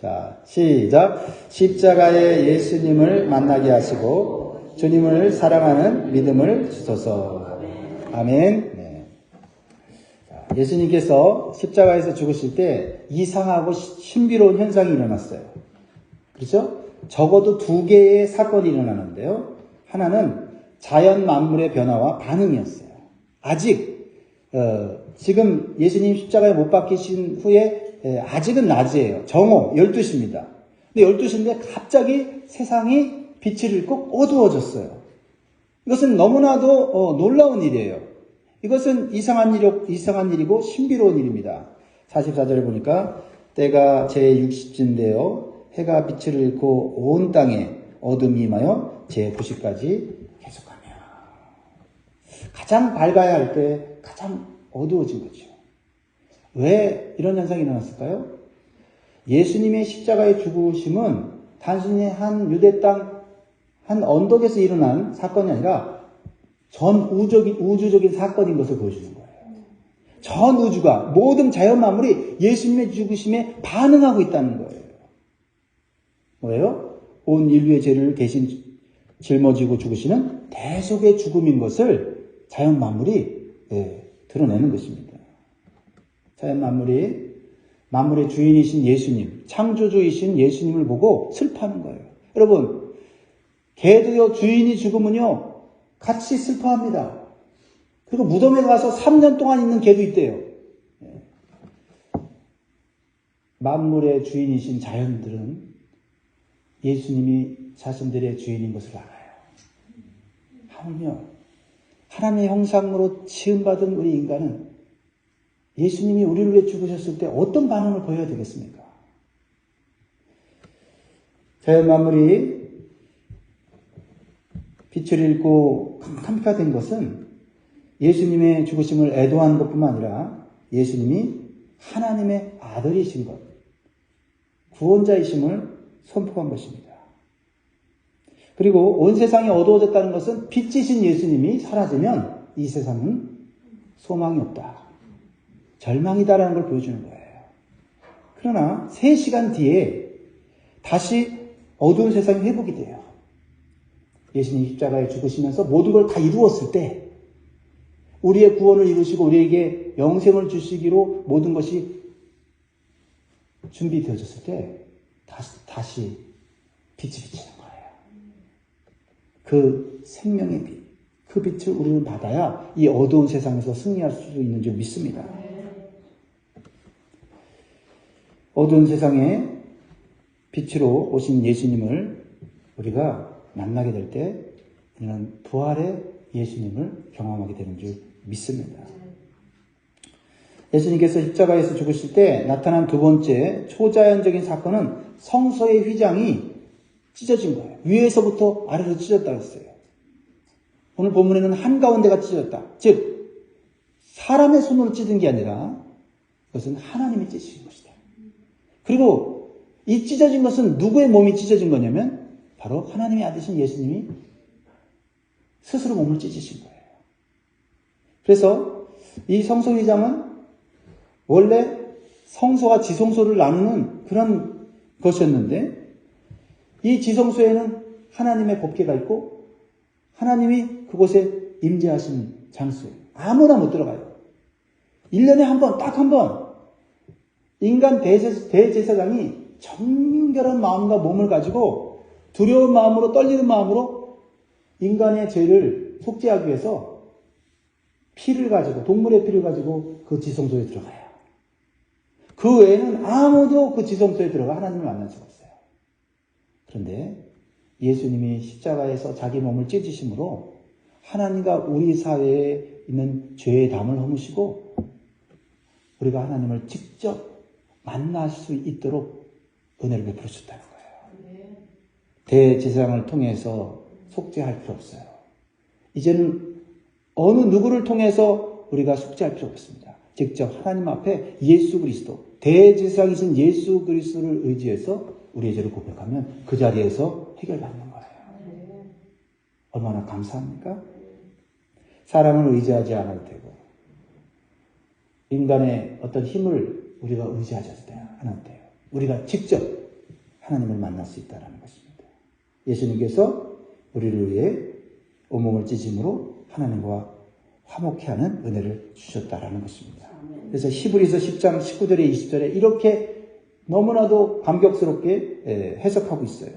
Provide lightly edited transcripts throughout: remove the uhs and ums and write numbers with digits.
자, 시작. 십자가의 예수님을 만나게 하시고 주님을 사랑하는 믿음을 주소서. 아멘. 네. 자, 예수님께서 십자가에서 죽으실 때 이상하고 신비로운 현상이 일어났어요. 그렇죠? 적어도 두 개의 사건이 일어나는데요. 하나는 자연 만물의 변화와 반응이었어요. 아직 지금 예수님 십자가에 못 박히신 후에 아직은 낮이에요. 정오 12시입니다. 근데 12시인데 갑자기 세상이 빛을 잃고 어두워졌어요. 이것은 너무나도 놀라운 일이에요. 이것은 이상한 일이고 신비로운 일입니다. 44절에 보니까 때가 제60쯤인데요. 해가 빛을 잃고 온 땅에 어둠이 임하여 제9시까지 계속하며 가장 밝아야 할 때 가장 어두워진 거죠. 왜 이런 현상이 일어났을까요? 예수님의 십자가의 죽으심은 단순히 한 유대 땅 한 언덕에서 일어난 사건이 아니라 전 우주적인 사건인 것을 보여주는 거예요. 전 우주가 모든 자연 만물이 예수님의 죽으심에 반응하고 있다는 거예요. 뭐예요? 온 인류의 죄를 대신 짊어지고 죽으시는 대속의 죽음인 것을 자연 만물이 드러내는 것입니다. 자연 만물의 주인이신 예수님, 창조주이신 예수님을 보고 슬퍼하는 거예요. 여러분, 개도요, 주인이 죽으면요, 같이 슬퍼합니다. 그리고 무덤에 가서 3년 동안 있는 개도 있대요. 만물의 주인이신 자연들은 예수님이 자신들의 주인인 것을 알아요. 하물며 하나님의 형상으로 지음받은 우리 인간은 예수님이 우리를 위해 죽으셨을 때 어떤 반응을 보여야 되겠습니까? 자연 만물이 빛을 잃고 캄캄하게 된 것은 예수님의 죽으심을 애도하는 것뿐만 아니라 예수님이 하나님의 아들이신 것, 구원자이심을 선포한 것입니다. 그리고 온 세상이 어두워졌다는 것은 빛이신 예수님이 사라지면 이 세상은 소망이 없다, 절망이다라는 걸 보여주는 거예요. 그러나 3시간 뒤에 다시 어두운 세상이 회복이 돼요. 예수님 십자가에 죽으시면서 모든 걸 다 이루었을 때, 우리의 구원을 이루시고 우리에게 영생을 주시기로 모든 것이 준비되어졌을 때 다시 빛이 비치는 거예요. 그 생명의 빛, 그 빛을 우리는 받아야 이 어두운 세상에서 승리할 수 있는 줄 믿습니다. 어두운 세상에 빛으로 오신 예수님을 우리가 만나게 될 때 우리는 부활의 예수님을 경험하게 되는 줄 믿습니다. 예수님께서 십자가에서 죽으실 때 나타난 두 번째 초자연적인 사건은 성소의 휘장이 찢어진 거예요. 위에서부터 아래로 찢어졌다고 했어요. 오늘 본문에는 한가운데가 찢어졌다. 즉 사람의 손으로 찢은 게 아니라 그것은 하나님이 찢으신 것이다. 그리고 이 찢어진 것은 누구의 몸이 찢어진 거냐면 바로 하나님의 아들이신 예수님이 스스로 몸을 찢으신 거예요. 그래서 이 성소 휘장은 원래 성소와 지성소를 나누는 그런 것이었는데, 이 지성소에는 하나님의 법궤가 있고 하나님이 그곳에 임재하시는 장소예요. 아무나 못 들어가요. 1년에 한 번, 딱 한 번 인간 대제사장이 정결한 마음과 몸을 가지고 두려운 마음으로, 떨리는 마음으로 인간의 죄를 속죄하기 위해서 피를 가지고, 동물의 피를 가지고 그 지성소에 들어가요. 그 외에는 아무도 그 지성소에 들어가 하나님을 만날 수가 없어요. 그런데 예수님이 십자가에서 자기 몸을 찢으심으로 하나님과 우리 사회에 있는 죄의 담을 허무시고 우리가 하나님을 직접 만날 수 있도록 은혜를 베풀어 줬다는 거예요. 대제사장을 통해서 속죄할 필요 없어요. 이제는 어느 누구를 통해서 우리가 속죄할 필요 없습니다. 직접 하나님 앞에 예수 그리스도, 대제사장이신 예수 그리스도를 의지해서 우리의 죄를 고백하면 그 자리에서 해결받는 거예요. 얼마나 감사합니까? 사람을 의지하지 않아도 되고 인간의 어떤 힘을 우리가 의지하지 않아도 돼요. 우리가 직접 하나님을 만날 수 있다는 것입니다. 예수님께서 우리를 위해 온몸을 찢음으로 하나님과 화목케 하는 은혜를 주셨다라는 것입니다. 그래서 히브리서 10장 19절에 20절에 이렇게 너무나도 감격스럽게 해석하고 있어요.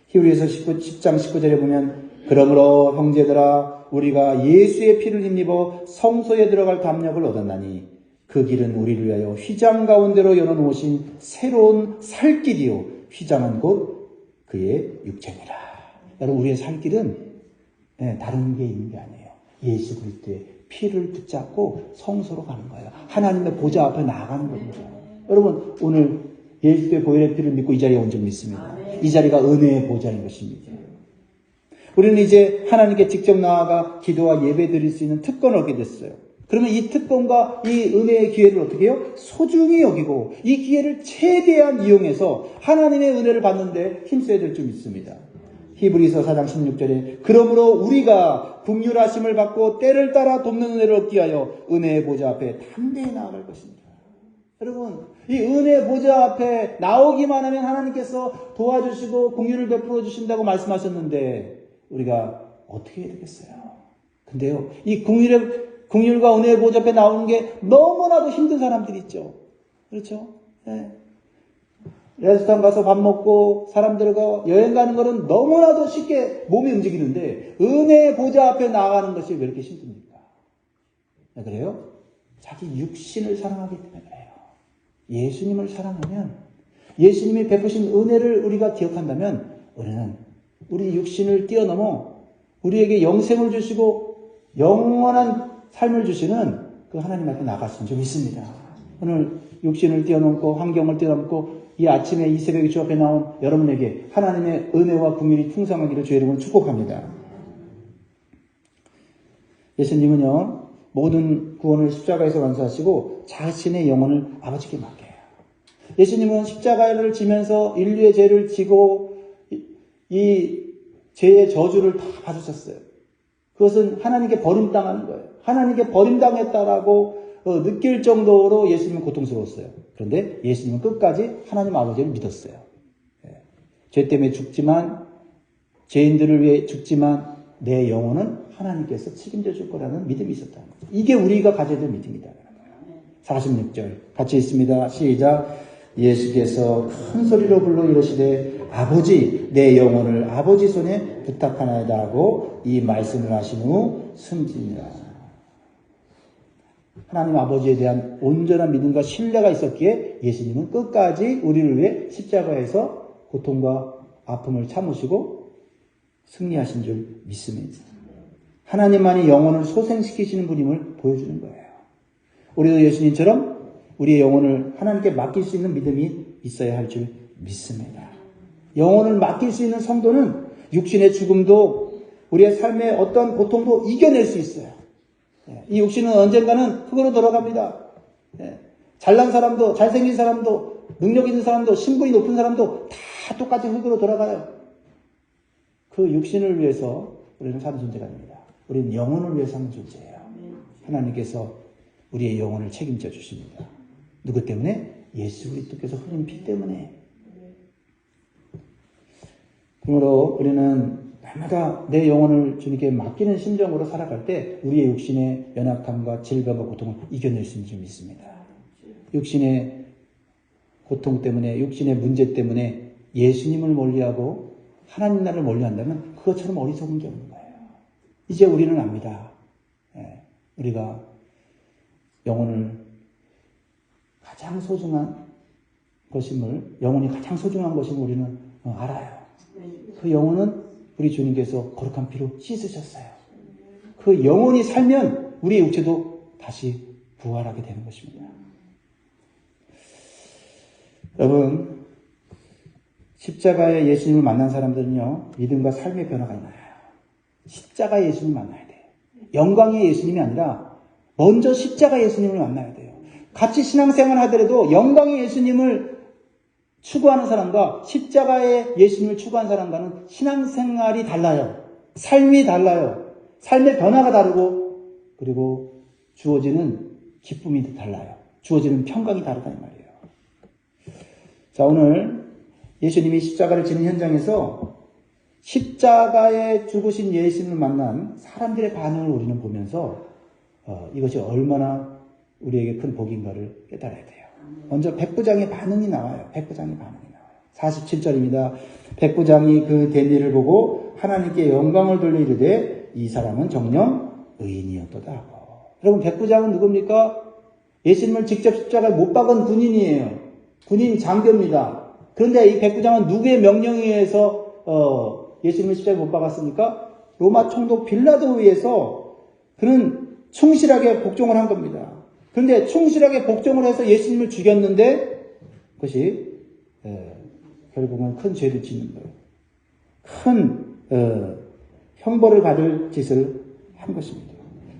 히브리서 10장 19절에 보면 그러므로 형제들아 우리가 예수의 피를 힘입어 성소에 들어갈 담력을 얻었나니 그 길은 우리를 위하여 휘장 가운데로 열어놓으신 새로운 살 길이요 휘장은 곧 그의 육체니라. 여러분 우리의 살 길은 다른 게 있는 게 아니에요. 예수 그리스도의 피를 붙잡고 성소로 가는 거예요. 하나님의 보좌 앞에 나아가는 겁니다. 여러분 오늘 예수의 보혈의 피를 믿고 이 자리에 온 줄 믿습니다. 이 자리가 은혜의 보좌인 것입니다. 우리는 이제 하나님께 직접 나아가 기도와 예배 드릴 수 있는 특권을 얻게 됐어요. 그러면 이 특권과 이 은혜의 기회를 어떻게 해요? 소중히 여기고 이 기회를 최대한 이용해서 하나님의 은혜를 받는데 힘써야 될 줄 믿습니다. 히브리서 4장 16절에 그러므로 우리가 긍휼하심을 받고 때를 따라 돕는 은혜를 얻기 위하여 은혜의 보좌 앞에 담대히 나아갈 것입니다. 여러분 이 은혜의 보좌 앞에 나오기만 하면 하나님께서 도와주시고 긍휼을 베풀어 주신다고 말씀하셨는데 우리가 어떻게 해야 되겠어요? 근데요 이 긍휼과 은혜의 보좌 앞에 나오는 게 너무나도 힘든 사람들이 있죠. 그렇죠? 네. 레스토랑 가서 밥 먹고 사람들과 여행 가는 거는 너무나도 쉽게 몸이 움직이는데 은혜의 보좌 앞에 나가는 것이 왜 이렇게 힘듭니까? 왜 그래요? 자기 육신을 사랑하기 때문에 그래요. 예수님을 사랑하면 예수님이 베푸신 은혜를 우리가 기억한다면 우리는 우리 육신을 뛰어넘어 우리에게 영생을 주시고 영원한 삶을 주시는 그 하나님 앞에 나갔으면 좀 있습니다. 오늘 육신을 뛰어넘고 환경을 뛰어넘고 이 아침에 이 새벽에 주 앞에 나온 여러분에게 하나님의 은혜와 긍휼이 풍성하기를 주의 이름으로 축복합니다. 예수님은요 모든 구원을 십자가에서 완수하시고 자신의 영혼을 아버지께 맡겨요. 예수님은 십자가를 지면서 인류의 죄를 지고 이 죄의 저주를 다 받으셨어요. 그것은 하나님께 버림당하는 거예요. 하나님께 버림당했다라고 느낄 정도로 예수님은 고통스러웠어요. 그런데 예수님은 끝까지 하나님 아버지를 믿었어요. 죄 때문에 죽지만 죄인들을 위해 죽지만 내 영혼은 하나님께서 책임져 줄 거라는 믿음이 있었다는 거죠. 이게 우리가 가져야 될 믿음이다. 46절 같이 있습니다. 시작. 예수께서 큰 소리로 불러 이르시되 아버지 내 영혼을 아버지 손에 부탁하나이다 하고 이 말씀을 하신 후 숨지니라. 하나님 아버지에 대한 온전한 믿음과 신뢰가 있었기에 예수님은 끝까지 우리를 위해 십자가에서 고통과 아픔을 참으시고 승리하신 줄 믿습니다. 하나님만이 영혼을 소생시키시는 분임을 보여주는 거예요. 우리도 예수님처럼 우리의 영혼을 하나님께 맡길 수 있는 믿음이 있어야 할 줄 믿습니다. 영혼을 맡길 수 있는 성도는 육신의 죽음도 우리의 삶의 어떤 고통도 이겨낼 수 있어요. 이 육신은 언젠가는 흙으로 돌아갑니다. 잘난 사람도 잘생긴 사람도 능력 있는 사람도 신분이 높은 사람도 다 똑같이 흙으로 돌아가요. 그 육신을 위해서 우리는 사는 존재가 아닙니다. 우리는 영혼을 위해서 사는 존재예요. 하나님께서 우리의 영혼을 책임져 주십니다. 누구 때문에? 예수 그리스도께서 흘린 피 때문에. 그러므로 우리는 날마다 내 영혼을 주님께 맡기는 심정으로 살아갈 때 우리의 육신의 연약함과 질병과 고통을 이겨낼 수 있는 줄 믿습니다. 육신의 고통 때문에 육신의 문제 때문에 예수님을 멀리하고 하나님 나라를 멀리한다면 그것처럼 어리석은 게 없는 거예요. 이제 우리는 압니다. 우리가 영혼을 가장 소중한 것임을 영혼이 가장 소중한 것임을 우리는 알아요. 그 영혼은 우리 주님께서 거룩한 피로 씻으셨어요. 그 영혼이 살면 우리의 육체도 다시 부활하게 되는 것입니다. 여러분, 십자가의 예수님을 만난 사람들은요, 믿음과 삶의 변화가 있나요? 십자가의 예수님을 만나야 돼요. 영광의 예수님이 아니라 먼저 십자가 예수님을 만나야 돼요. 같이 신앙생활을 하더라도 영광의 예수님을 추구하는 사람과 십자가의 예수님을 추구하는 사람과는 신앙생활이 달라요. 삶이 달라요. 삶의 변화가 다르고 그리고 주어지는 기쁨이 달라요. 주어지는 평강이 다르다 이 말이에요. 자, 오늘 예수님이 십자가를 지는 현장에서 십자가에 죽으신 예수님을 만난 사람들의 반응을 우리는 보면서 이것이 얼마나 우리에게 큰 복인가를 깨달아야 돼요. 먼저 백부장의 반응이 나와요. 백부장의 반응이 나와요. 47절입니다. 백부장이 그 된 일을 보고 하나님께 영광을 돌려 이르되 이 사람은 정녕 의인이었도다 하고. 여러분, 백부장은 누굽니까? 예수님을 직접 십자가에 못 박은 군인이에요. 군인 장교입니다. 그런데 이 백부장은 누구의 명령에 의해서 예수님을 십자가에 못 박았습니까? 로마 총독 빌라도에 의해서 그는 충실하게 복종을 한 겁니다. 그런데 충실하게 복종을 해서 예수님을 죽였는데 그것이 결국은 큰 죄를 짓는 거예요. 큰 형벌을 받을 짓을 한 것입니다.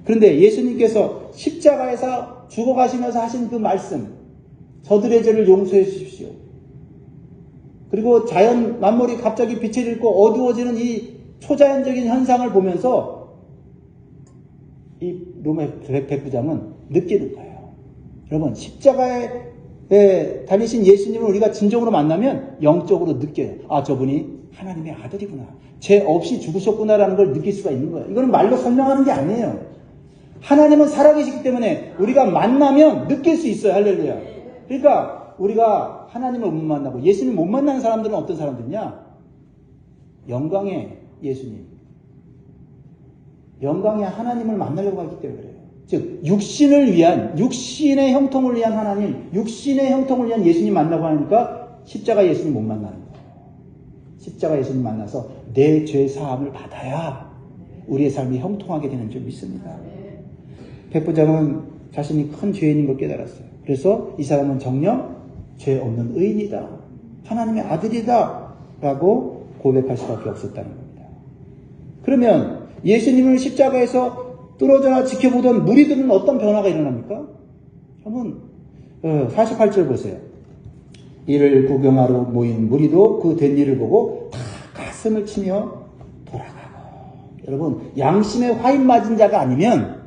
그런데 예수님께서 십자가에서 죽어가시면서 하신 그 말씀, 저들의 죄를 용서해 주십시오. 그리고 자연 만물이 갑자기 빛을 잃고 어두워지는 이 초자연적인 현상을 보면서 이 로마 백부장은 느끼는 거예요. 여러분, 십자가에 달리신 예수님을 우리가 진정으로 만나면 영적으로 느껴요. 아, 저분이 하나님의 아들이구나. 죄 없이 죽으셨구나라는 걸 느낄 수가 있는 거예요. 이거는 말로 설명하는 게 아니에요. 하나님은 살아계시기 때문에 우리가 만나면 느낄 수 있어요. 할렐루야. 그러니까 우리가 하나님을 못 만나고 예수님을 못 만나는 사람들은 어떤 사람들이냐? 영광의 예수님, 영광의 하나님을 만나려고 하기 때문에 그래요. 즉 육신을 위한, 육신의 형통을 위한 하나님, 육신의 형통을 위한 예수님 만나고 하니까 십자가 예수님 못 만나는 거예요. 십자가 예수님 만나서 내 죄 사함을 받아야 우리의 삶이 형통하게 되는 줄 믿습니다. 백부장은 자신이 큰 죄인인 걸 깨달았어요. 그래서 이 사람은 정녕 죄 없는 의인이다, 하나님의 아들이다 라고 고백할 수밖에 없었다는 겁니다. 그러면 예수님을 십자가에서 뚫어져나 지켜보던 무리들은 어떤 변화가 일어납니까? 한번 48절 보세요. 이를 구경하러 모인 무리도 그 된 일을 보고 다 가슴을 치며 돌아가고. 여러분, 양심의 화인 맞은 자가 아니면,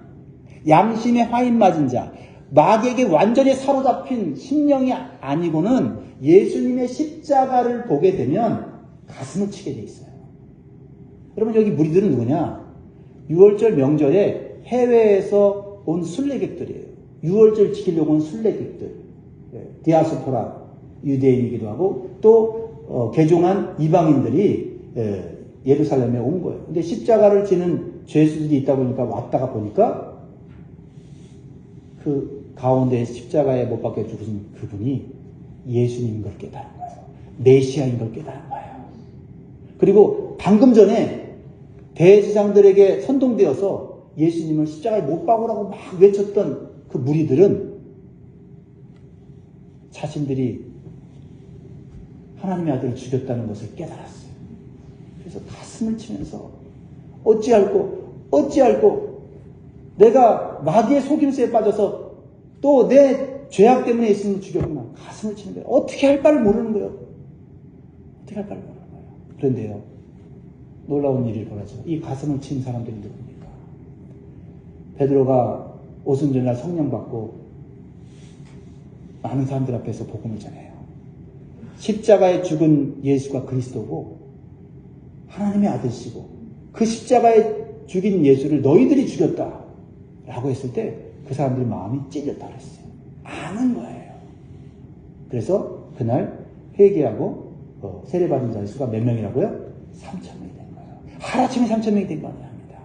양심의 화인 맞은 자, 마귀에게 완전히 사로잡힌 심령이 아니고는 예수님의 십자가를 보게 되면 가슴을 치게 돼 있어요. 여러분, 여기 무리들은 누구냐? 6월절 명절에 해외에서 온 순례객들이에요. 6월절 지키려고 온 순례객들. 디아스포라 유대인이기도 하고 또 개종한 이방인들이 예루살렘에 온 거예요. 근데 십자가를 지는 죄수들이 있다 보니까 왔다가 보니까 그 가운데 십자가에 못 박혀 죽으신 그분이 예수님인 걸 깨달은 거예요. 메시아인 걸 깨달은 거예요. 그리고 방금 전에 대제사장들에게 선동되어서 예수님을 십자가에 못 박으라고 막 외쳤던 그 무리들은 자신들이 하나님의 아들을 죽였다는 것을 깨달았어요. 그래서 가슴을 치면서 어찌할꼬 내가 마귀의 속임수에 빠져서 또 내 죄악 때문에 예수님을 죽였구나. 가슴을 치는 거예요. 어떻게 할 바를 모르는 거예요. 그런데요, 놀라운 일이 벌어져. 이 가슴을 친 사람들이 누굽니까? 베드로가 오순절날 성령 받고 많은 사람들 앞에서 복음을 전해요. 십자가에 죽은 예수가 그리스도고 하나님의 아들이시고 그 십자가에 죽인 예수를 너희들이 죽였다 라고 했을 때 그 사람들이 마음이 찔렸다 그랬어요. 아는 거예요. 그래서 그날 회개하고 세례받은 자의 수가 몇 명이라고요? 3,000명이 된 거예요. 하루아침에 3,000명이 된 거 아닙니다.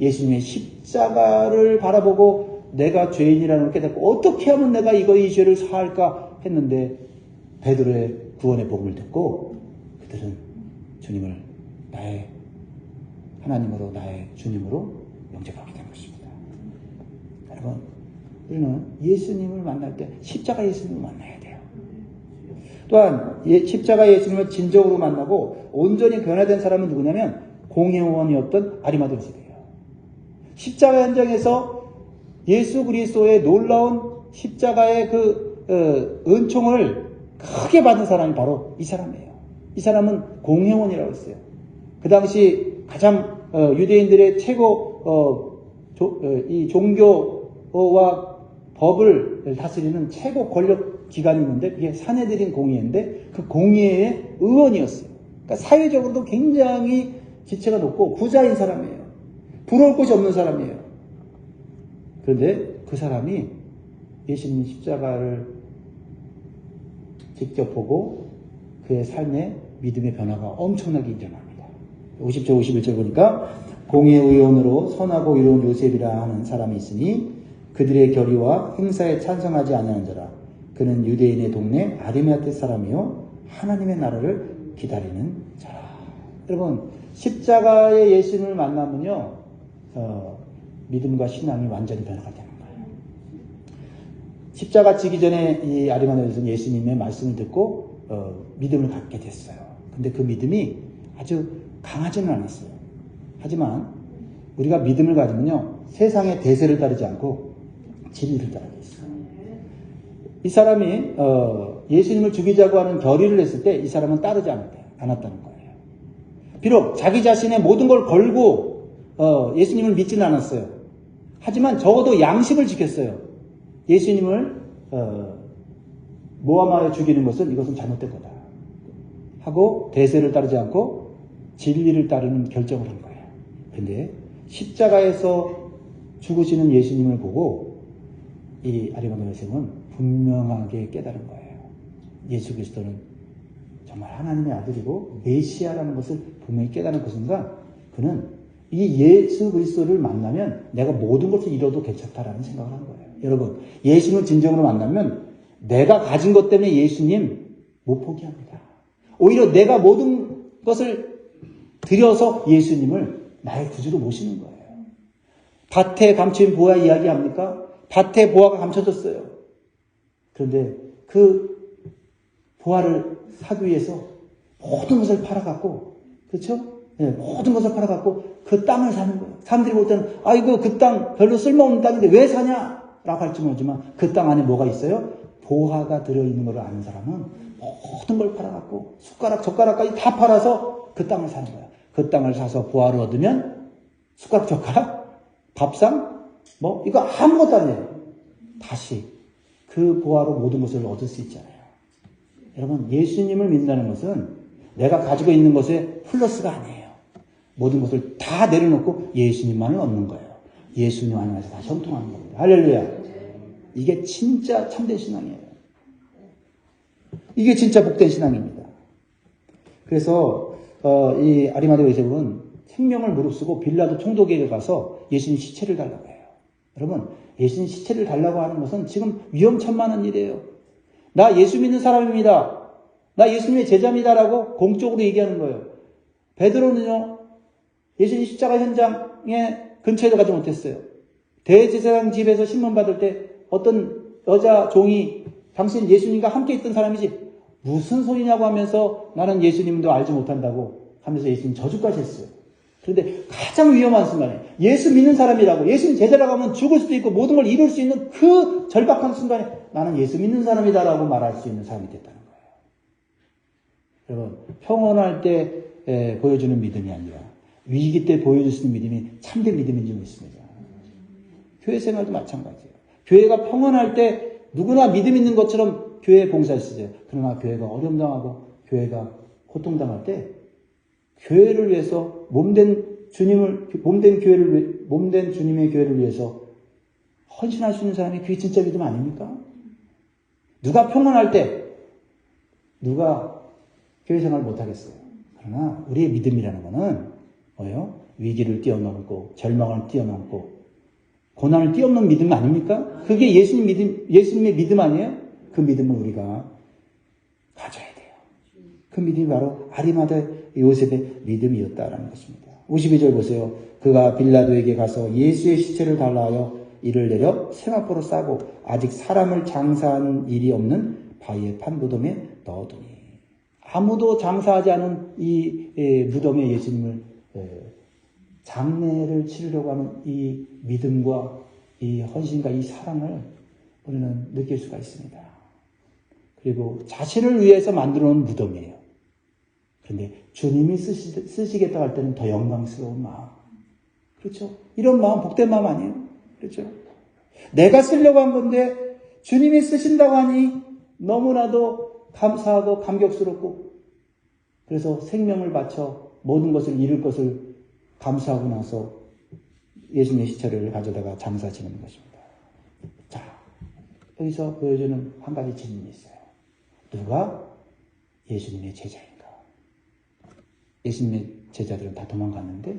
예수님의 십자가를 바라보고 내가 죄인이라는 걸 깨닫고 어떻게 하면 내가 이 죄를 사할까 했는데 베드로의 구원의 복음을 듣고 그들은 주님을 나의 하나님으로, 나의 주님으로 영접하게 된 것입니다. 여러분, 우리는 예수님을 만날 때 십자가 예수님을 만나야 돼요. 또한 십자가 예수님을 진정으로 만나고 온전히 변화된 사람은 누구냐면 공회원이었던 아리마대 요셉이에요. 십자가 현장에서 예수 그리스도의 놀라운 십자가의 그 은총을 크게 받은 사람이 바로 이 사람이에요. 이 사람은 공회원이라고 했어요. 그 당시 가장 유대인들의 최고 이 종교와 법을 다스리는 최고 권력 기관이 있는데 그게 사내들인 공의회인데 그 공의회의 의원이었어요. 그러니까 사회적으로도 굉장히 지체가 높고 부자인 사람이에요. 부러울 곳이 없는 사람이에요. 그런데 그 사람이 예수님 십자가를 직접 보고 그의 삶에 믿음의 변화가 엄청나게 일어납니다. 50절 51절 보니까 공의 의원으로 선하고 이로운 요셉이라 하는 사람이 있으니 그들의 결의와 행사에 찬성하지 아니하는 자라. 그는 유대인의 동네 아리마테 사람이요 하나님의 나라를 기다리는 자라. 여러분 십자가의 예수님을 만나면요 믿음과 신앙이 완전히 변화가 되는 거예요. 십자가 지기 전에 이 아리마테에서는 예수님의 말씀을 듣고 믿음을 갖게 됐어요. 근데 그 믿음이 아주 강하지는 않았어요. 하지만 우리가 믿음을 가지면요 세상의 대세를 따르지 않고 진리를 따르고 있어요. 이 사람이 예수님을 죽이자고 하는 결의를 했을 때 이 사람은 따르지 않았다는 거예요. 비록 자기 자신의 모든 걸 걸고 예수님을 믿지는 않았어요. 하지만 적어도 양심을 지켰어요. 예수님을 모함하여 죽이는 것은 이것은 잘못된 거다 하고 대세를 따르지 않고 진리를 따르는 결정을 한 거예요. 근데 십자가에서 죽으시는 예수님을 보고 이 아리마대 여성은 분명하게 깨달은 거예요. 예수 그리스도는 정말 하나님의 아들이고 메시아라는 것을 분명히 깨달은 그 순간 그는 이 예수 그리스도를 만나면 내가 모든 것을 잃어도 괜찮다라는 생각을 한 거예요. 여러분 예수님을 진정으로 만나면 내가 가진 것 때문에 예수님 못 포기합니다. 오히려 내가 모든 것을 들여서 예수님을 나의 구주로 모시는 거예요. 밭에 감춘 보화 이야기합니까? 밭에 보화가 감춰졌어요. 그런데 그 보화를 사기 위해서 모든 것을 팔아갖고, 그렇죠? 네, 모든 것을 팔아갖고 그 땅을 사는 거예요. 사람들이 볼 때는 아이고 그 땅 별로 쓸모없는 땅인데 왜 사냐? 라고 할지 모르지만 그 땅 안에 뭐가 있어요? 보화가 들어있는 걸 아는 사람은 모든 걸 팔아갖고 숟가락 젓가락까지 다 팔아서 그 땅을 사는 거예요. 그 땅을 사서 보화를 얻으면 숟가락 젓가락 밥상 뭐 이거 아무것도 아니에요. 다시 그 보화로 모든 것을 얻을 수 있잖아요. 여러분 예수님을 믿는다는 것은 내가 가지고 있는 것에 플러스가 아니에요. 모든 것을 다 내려놓고 예수님만을 얻는 거예요. 예수님 안에서 다시 형통하는 겁니다. 할렐루야. 이게 진짜 참된 신앙이에요. 이게 진짜 복된 신앙입니다. 그래서 이 아리마대 요셉은 생명을 무릅쓰고 빌라도 총독에게 가서 예수님 시체를 달라고 해요. 여러분 예수님 시체를 달라고 하는 것은 지금 위험천만한 일이에요. 나 예수 믿는 사람입니다. 나 예수님의 제자입니다라고 공적으로 얘기하는 거예요. 베드로는요 예수님 십자가 현장에 근처에도 가지 못했어요. 대제사장 집에서 신문 받을 때 어떤 여자 종이 당신 예수님과 함께 있던 사람이지 무슨 소리냐고 하면서 나는 예수님도 알지 못한다고 하면서 예수님 저주까지 했어요. 그런데 가장 위험한 순간에 예수 믿는 사람이라고 예수님 제자라고 하면 죽을 수도 있고 모든 걸 이룰 수 있는 그 절박한 순간에 나는 예수 믿는 사람이다라고 말할 수 있는 사람이 됐다는 거예요. 여러분 평온할 때 보여주는 믿음이 아니라 위기 때 보여줄 수 있는 믿음이 참된 믿음인 줄 믿습니다. 교회 생활도 마찬가지예요. 교회가 평온할 때 누구나 믿음 있는 것처럼 교회에 봉사를 쓰죠. 그러나 교회가 어려움 당하고 교회가 고통당할 때 교회를 위해서 몸된 주님의 교회를 위해서 헌신할 수 있는 사람이 그게 진짜 믿음 아닙니까? 누가 평온할 때 누가 교회 생활을 못 하겠어요. 그러나 우리의 믿음이라는 것은 뭐예요? 위기를 뛰어넘고 절망을 뛰어넘고 고난을 뛰어넘는 믿음 아닙니까? 그게 예수님의 믿음 아니에요? 그 믿음을 우리가 가져야 돼요. 그 믿음이 바로 아리마대 요셉의 믿음이었다라는 것입니다. 52절 보세요. 그가 빌라도에게 가서 예수의 시체를 달라 하여 이를 내려 세마포로 싸고 아직 사람을 장사한 일이 없는 바위의 판 무덤에 넣어두니. 아무도 장사하지 않은 이 무덤에 예수님을 장례를 치르려고 하는 이 믿음과 이 헌신과 이 사랑을 우리는 느낄 수가 있습니다. 그리고 자신을 위해서 만들어 놓은 무덤이에요. 그런데 주님이 쓰시겠다고 할 때는 더 영광스러운 마음. 그렇죠? 이런 마음, 복된 마음 아니에요? 그렇죠? 내가 쓰려고 한 건데 주님이 쓰신다고 하니 너무나도 감사하고 감격스럽고 그래서 생명을 바쳐 모든 것을 잃을 것을 감수하고 나서 예수님의 시체를 가져다가 장사 지는 것입니다. 자, 여기서 보여주는 한 가지 질문이 있어요. 누가 예수님의 제자인가? 예수님의 제자들은 다 도망갔는데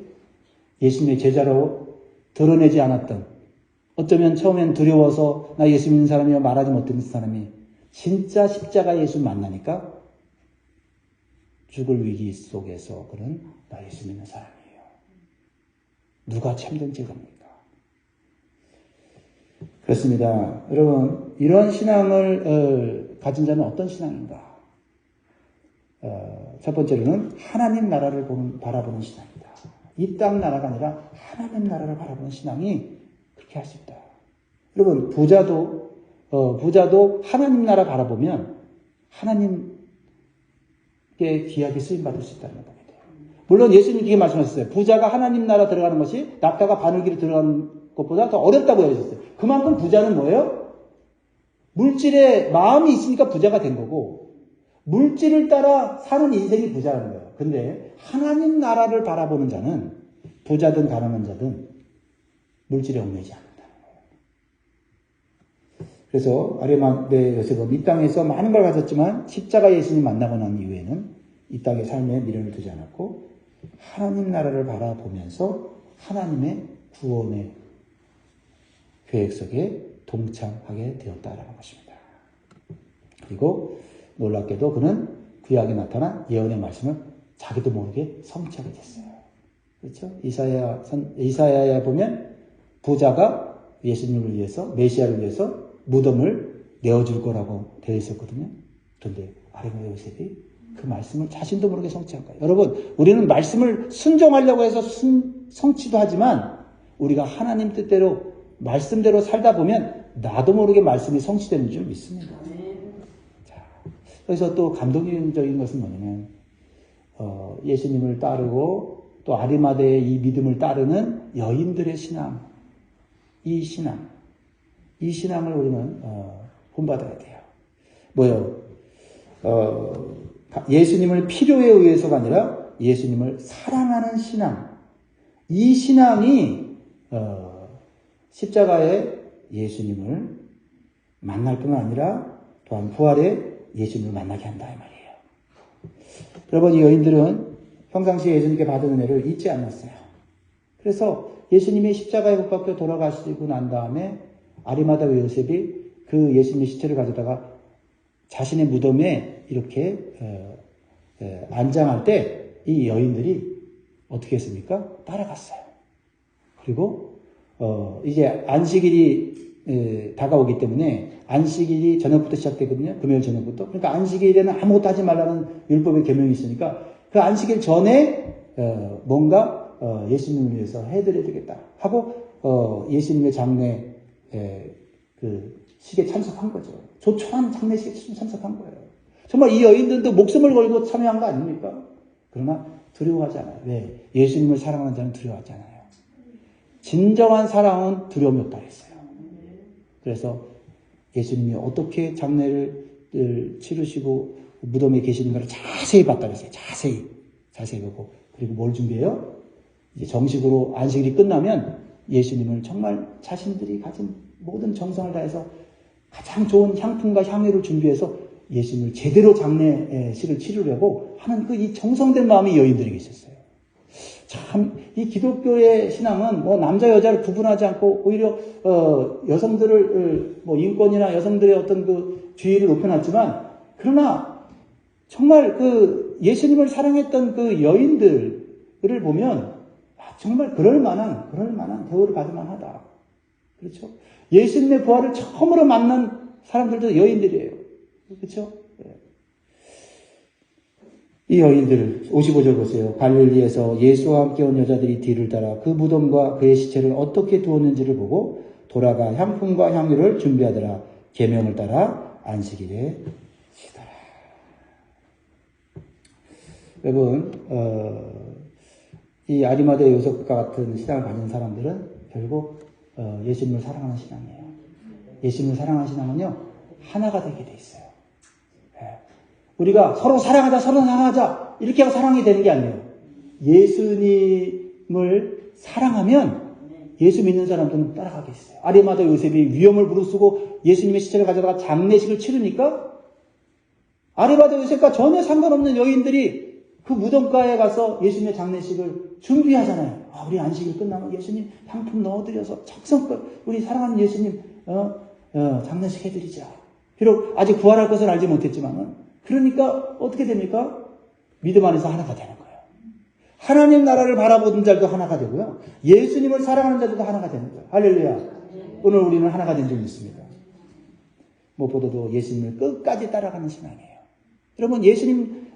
예수님의 제자로 드러내지 않았던 어쩌면 처음엔 두려워서 나 예수 믿는 사람이여 말하지 못했던 사람이 진짜 십자가 예수 만나니까 죽을 위기 속에서 그는 나 예수 믿는 사람이에요. 누가 참된 제자입니까? 그렇습니다. 여러분, 이런 신앙을 가진 자는 어떤 신앙인가? 첫 번째로는 하나님 나라를 바라보는 신앙이다. 이 땅 나라가 아니라 하나님 나라를 바라보는 신앙이 그렇게 할 수 있다. 여러분, 부자도 하나님 나라 바라보면 하나님께 귀하게 쓰임받을 수 있다는 걸 보게 돼요. 물론 예수님이 그렇게 말씀하셨어요. 부자가 하나님 나라 들어가는 것이 낙타가 바늘길에 들어가는 것보다 더 어렵다고 하셨어요. 그만큼 부자는 뭐예요? 물질에 마음이 있으니까 부자가 된 거고 물질을 따라 사는 인생이 부자라는 거예요. 근데 하나님 나라를 바라보는 자는 부자든 가난한 자든 물질에 얽매이지 않는다는 거예요. 그래서 아리마대 요셉은 이 땅에서 많은 걸 가졌지만 십자가 예수님 만나고 난 이후에는 이 땅의 삶에 미련을 두지 않았고 하나님 나라를 바라보면서 하나님의 구원의 계획 속에 동참하게 되었다라는 것입니다. 그리고 놀랍게도 그는 구약에 나타난 예언의 말씀을 자기도 모르게 성취하게 됐어요. 그렇죠? 이사야에 보면 부자가 예수님을 위해서, 메시아를 위해서 무덤을 내어줄 거라고 되어 있었거든요. 그런데 아리마대 요셉이 그 말씀을 자신도 모르게 성취한 거예요. 여러분, 우리는 말씀을 순종하려고 해서 성취도 하지만 우리가 하나님 뜻대로, 말씀대로 살다 보면 나도 모르게 말씀이 성취되는 줄 믿습니다. 그래서 또 감동적인 것은 뭐냐면 예수님을 따르고 또 아리마대의 이 믿음을 따르는 여인들의 신앙, 이 신앙을 우리는 본받아야 돼요. 뭐요? 예수님을 필요에 의해서가 아니라 예수님을 사랑하는 신앙. 이 신앙이 십자가의 예수님을 만날 뿐만 아니라 또한 부활의 예수님을 만나게 한다 이 말이에요. 여러분, 이 여인들은 평상시에 예수님께 받은 은혜를 잊지 않았어요. 그래서 예수님이 십자가에 못 박혀 돌아가시고 난 다음에 아리마다 요셉이 그 예수님의 시체를 가져다가 자신의 무덤에 이렇게 안장할 때 이 여인들이 어떻게 했습니까? 따라갔어요. 그리고 이제 안식일이 다가오기 때문에 안식일이 저녁부터 시작되거든요. 금요일 저녁부터. 그러니까 안식일에는 아무것도 하지 말라는 율법의 계명이 있으니까 그 안식일 전에 뭔가 예수님을 위해서 해드려야 되겠다 하고 예수님의 장례 그 식에 참석한 거죠. 조촐한 장례식에 참석한 거예요. 정말 이 여인들도 목숨을 걸고 참여한 거 아닙니까? 그러나 두려워하지 않아요. 왜? 예수님을 사랑하는 자는 두려워하지 않아요. 진정한 사랑은 두려움이 없다 했어요. 그래서 예수님이 어떻게 장례를 치르시고 무덤에 계시는가를 자세히 봤다 그랬어요. 자세히 보고. 그리고 뭘 준비해요? 이제 정식으로 안식일이 끝나면 예수님을 정말 자신들이 가진 모든 정성을 다해서 가장 좋은 향품과 향유를 준비해서 예수님을 제대로 장례식을 치르려고 하는 그 이 정성된 마음이 여인들에게 있었어요. 참, 이 기독교의 신앙은 뭐 남자, 여자를 구분하지 않고 오히려, 여성들을, 뭐 인권이나 여성들의 어떤 그 지위를 높여놨지만, 그러나 정말 그 예수님을 사랑했던 그 여인들을 보면, 정말 그럴 만한 대우를 받을 만하다. 그렇죠? 예수님의 부활을 처음으로 만난 사람들도 여인들이에요. 그렇죠? 이 여인들 55절 보세요. 갈릴리에서 예수와 함께 온 여자들이 뒤를 따라 그 무덤과 그의 시체를 어떻게 두었는지를 보고 돌아가 향품과 향유를 준비하더라. 계명을 따라 안식일에 쉬더라. 여러분, 이 아리마대 요셉과 같은 신앙을 가진 사람들은 결국 예수님을 사랑하는 신앙이에요. 예수님을 사랑하는 신앙은요, 하나가 되게 돼 있어요. 우리가 서로 사랑하자 이렇게 하고 사랑이 되는 게 아니에요. 예수님을 사랑하면 예수 믿는 사람들은 따라가겠어요. 아리마다 요셉이 위험을 무릅쓰고 예수님의 시체를 가져다가 장례식을 치르니까 아리마다 요셉과 전혀 상관없는 여인들이 그 무덤가에 가서 예수님의 장례식을 준비하잖아요. 우리 안식일 끝나면 예수님 향품 넣어드려서 적성껏 우리 사랑하는 예수님 장례식 해드리자. 비록 아직 부활할 것은 알지 못했지만 그러니까 어떻게 됩니까? 믿음 안에서 하나가 되는 거예요. 하나님 나라를 바라보는 자들도 하나가 되고요. 예수님을 사랑하는 자들도 하나가 되는 거예요. 할렐루야. 오늘 우리는 하나가 된 적이 있습니다. 무엇보다도 예수님을 끝까지 따라가는 신앙이에요. 여러분 예수님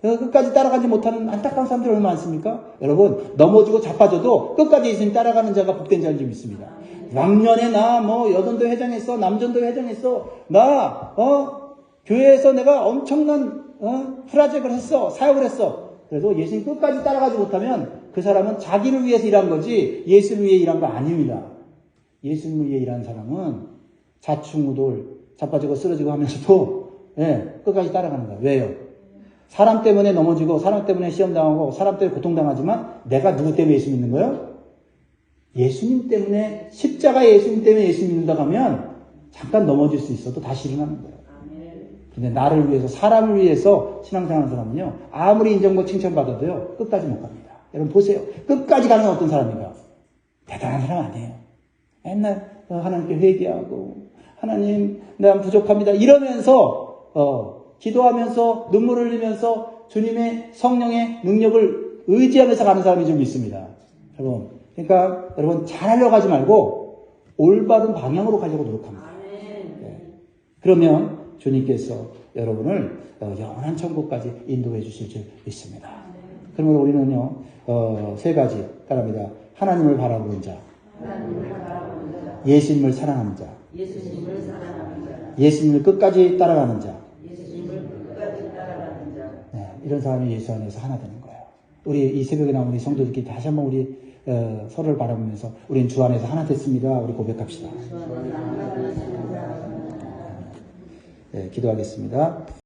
끝까지 따라가지 못하는 안타까운 사람들이 얼마나 많습니까? 여러분 넘어지고 자빠져도 끝까지 예수님 따라가는 자가 복된 자를 좀 있습니다. 왕년에 나 여전도 회장했어, 남전도 회장했어, 나 교회에서 내가 엄청난 프라젝트를 했어, 사역을 했어. 그래도 예수님 끝까지 따라가지 못하면 그 사람은 자기를 위해서 일한 거지 예수를 위해 일한 거 아닙니다. 예수님을 위해 일한 사람은 자충우돌 자빠지고 쓰러지고 하면서도 끝까지 따라가는 거예요. 왜요? 사람 때문에 넘어지고 사람 때문에 시험당하고 사람 때문에 고통당하지만 내가 누구 때문에 예수 믿는 거예요? 예수님 때문에 십자가 예수님 때문에 예수 믿는다고 하면 잠깐 넘어질 수 있어도 다시 일어나는 거예요. 근데 나를 위해서 사람을 위해서 신앙생활하는 사람은요 아무리 인정과 칭찬받아도요 끝까지 못 갑니다. 여러분 보세요. 끝까지 가는 어떤 사람인가? 대단한 사람 아니에요. 맨날 하나님께 회개하고 하나님 난 부족합니다 이러면서 기도하면서 눈물을 흘리면서 주님의 성령의 능력을 의지하면서 가는 사람이 좀 있습니다. 여러분 그러니까 여러분 잘하려고 하지 말고 올바른 방향으로 가려고 노력합니다. 그러면 주님께서 여러분을 영원한 천국까지 인도해 주실 줄 믿습니다. 그러므로 우리는요 3가지 따라합니다. 하나님을 바라보는 자, 예수님을 사랑하는 자, 예수님을 끝까지 따라가는 자. 이런 사람이 예수 안에서 하나 되는 거예요. 우리 이 새벽에 나온 우리 성도들끼리 다시 한번 우리 서로를 바라보면서 우리는 주 안에서 하나 됐습니다. 우리 고백합시다. 기도하겠습니다.